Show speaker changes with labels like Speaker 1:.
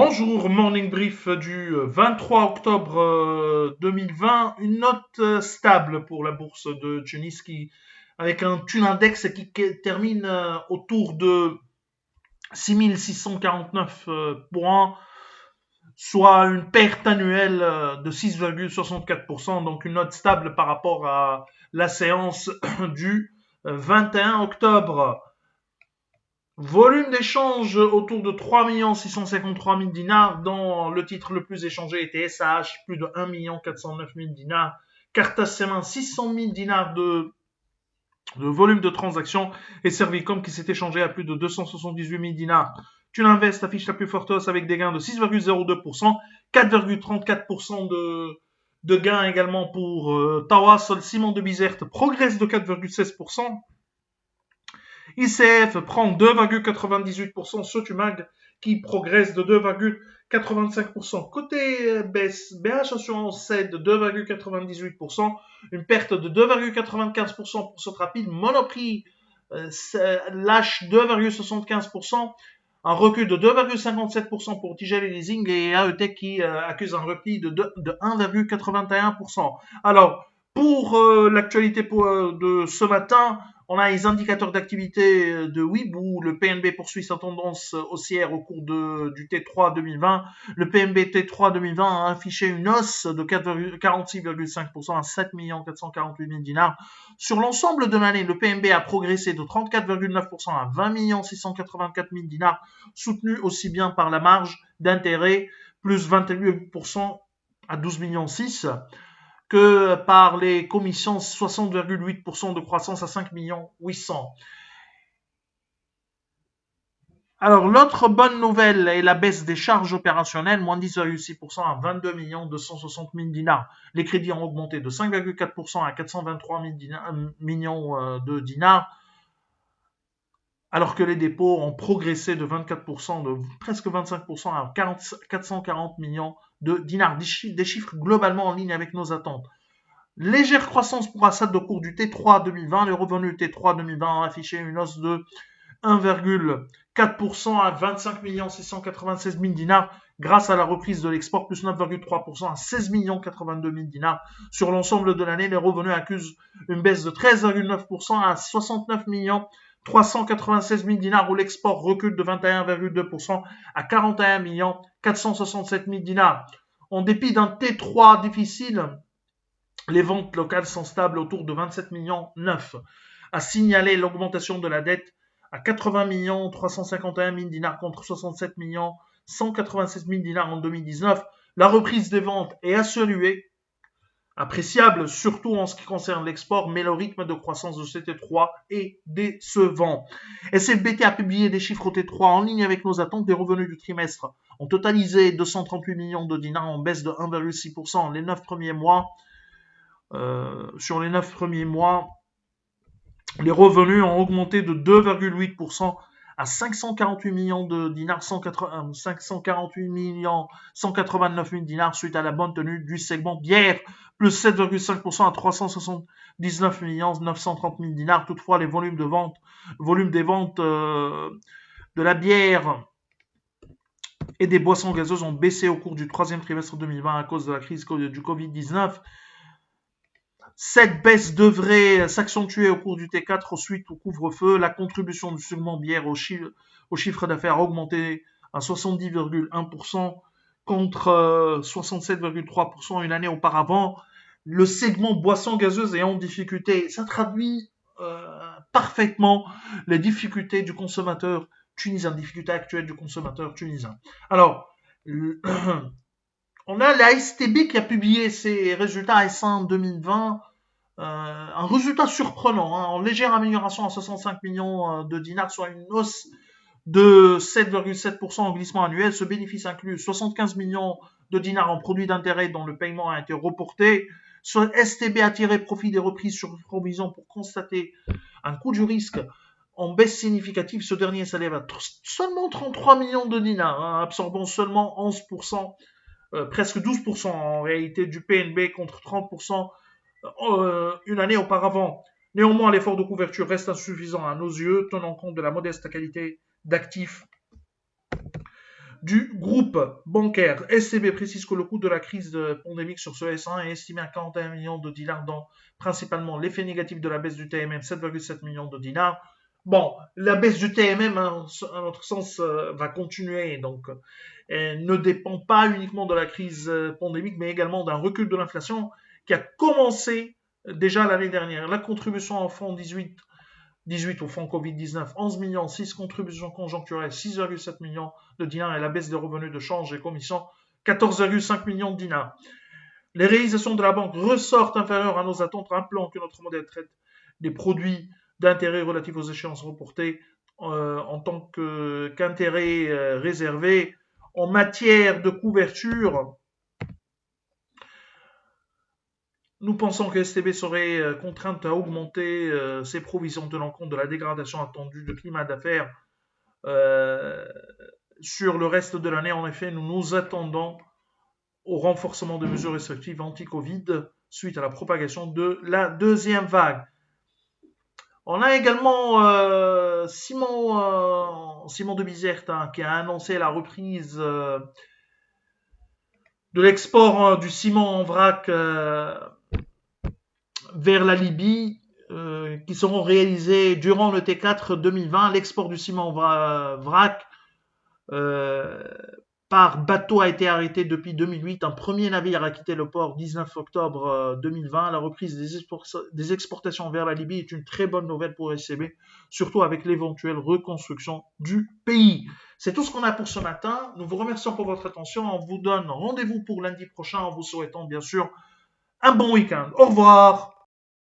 Speaker 1: Bonjour, morning brief du 23 octobre 2020. Une note stable pour la bourse de Tunis avec un Thun Index qui termine autour de 6649 points, soit une perte annuelle de 6,64%, donc une note stable par rapport à la séance du 21 octobre. Volume d'échange autour de 3 653 000 dinars, dont le titre le plus échangé était SAH, plus de 1 409 000 dinars. Cartas Semin, 600 000 dinars de volume de transaction, et Servicom qui s'est échangé à plus de 278 000 dinars. Tuninvest affiche la plus forte hausse avec des gains de 6,02%, 4,34% de gains également pour Tawas. Le ciment de Bizerte progresse de 4,16%. ICF prend 2,98%, Sotumag qui progresse de 2,85%. Côté baisse, BH Assurance cède de 2,98%, une perte de 2,95% pour Sotrapide, Monoprix lâche 2,75%, un recul de 2,57% pour Tigel et Leasing, et AETech qui accuse un repli de 1,81%. Alors, pour l'actualité de ce matin, on a les indicateurs d'activité de WIB où le PNB poursuit sa tendance haussière au cours du T3 2020. Le PNB T3 2020 a affiché une hausse de 46,5% à 7 448 000 dinars. Sur l'ensemble de l'année, le PNB a progressé de 34,9% à 20 684 000 dinars, soutenu aussi bien par la marge d'intérêt, plus 28% à 12 millions 6, que par les commissions, 60,8% de croissance à 5 800 000. Alors, l'autre bonne nouvelle est la baisse des charges opérationnelles, moins 10,6% à 22 260 000 dinars. Les crédits ont augmenté de 5,4% à 423 millions de dinars, alors que les dépôts ont progressé de 24%, de presque 25% à 440 millions de dinars. Des chiffres globalement en ligne avec nos attentes. Légère croissance pour Assad au cours du T3 2020. Les revenus T3 2020 ont affiché une hausse de 1,4% à 25 696 000 dinars grâce à la reprise de l'export, plus 9,3% à 16 082 000 dinars. Sur l'ensemble de l'année, les revenus accusent une baisse de 13,9% à 69 396 000 dinars, où l'export recule de 21,2% à 41 467 000 dinars. En dépit d'un T3 difficile, les ventes locales sont stables autour de 27 millions 9. A signaler l'augmentation de la dette à 80 351 000 dinars contre 67 187 000 dinars en 2019. La reprise des ventes est à saluer, appréciable, surtout en ce qui concerne l'export, mais le rythme de croissance de ce T3 est décevant. SFBT a publié des chiffres au T3 en ligne avec nos attentes. Des revenus du trimestre ont totalisé 238 millions de dinars en baisse de 1,6% les 9 premiers mois. Sur les 9 premiers mois, les revenus ont augmenté de 2,8% à 548 millions de dinars, 548 millions 189 000 dinars suite à la bonne tenue du segment bière, plus 7,5% à 379 millions 930 000 dinars. Toutefois, les volumes des ventes de la bière et des boissons gazeuses ont baissé au cours du troisième trimestre 2020 à cause de la crise du Covid-19. Cette baisse devrait s'accentuer au cours du T4 suite au couvre-feu. La contribution du segment bière au chiffre d'affaires a augmenté à 70,1% contre 67,3% une année auparavant. Le segment boissons gazeuses est en difficulté. Ça traduit parfaitement les difficultés du consommateur tunisien, difficultés actuelles du consommateur tunisien. Alors, on a la STB qui a publié ses résultats S1 2020. Un résultat surprenant, en légère amélioration à 65 millions de dinars, soit une hausse de 7,7% en glissement annuel. Ce bénéfice inclut 75 millions de dinars en produits d'intérêt dont le paiement a été reporté. STB a tiré profit des reprises sur provision pour constater un coût du risque en baisse significative. Ce dernier s'élève à seulement 33 millions de dinars, absorbant seulement 11%, presque 12% en réalité du PNB contre 30% une année auparavant. Néanmoins, l'effort de couverture reste insuffisant à nos yeux, tenant compte de la modeste qualité d'actifs du groupe bancaire. SCB précise que le coût de la crise pandémique sur ce S1 est estimé à 41 millions de dinars, dont principalement l'effet négatif de la baisse du TMM, 7,7 millions de dinars. Bon, la baisse du TMM, à notre sens, va continuer, donc elle ne dépend pas uniquement de la crise pandémique, mais également d'un recul de l'inflation qui a commencé déjà l'année dernière. La contribution en fonds 18 au fonds Covid-19, 11 millions, 6 contributions conjoncturelles, 6,7 millions de dinars et la baisse des revenus de change et commissions, 14,5 millions de dinars. Les réalisations de la banque ressortent inférieures à nos attentes, rappelant que notre modèle traite des produits d'intérêt relatifs aux échéances reportées en tant qu'intérêt réservé. En matière de couverture, nous pensons que STB serait contrainte à augmenter ses provisions tenant compte de la dégradation attendue de climat d'affaires sur le reste de l'année. En effet, nous nous attendons au renforcement de mesures restrictives anti-Covid suite à la propagation de la deuxième vague. On a également Simon de Bizerte qui a annoncé la reprise de l'export du ciment en vrac vers la Libye, qui seront réalisés durant le T4 2020. L'export du ciment vrac par bateau a été arrêté depuis 2008. Un premier navire a quitté le port 19 octobre 2020. La reprise des exportations vers la Libye est une très bonne nouvelle pour SCB, surtout avec l'éventuelle reconstruction du pays. C'est tout ce qu'on a pour ce matin. Nous vous remercions pour votre attention. On vous donne rendez-vous pour lundi prochain en vous souhaitant bien sûr un bon week-end. Au revoir.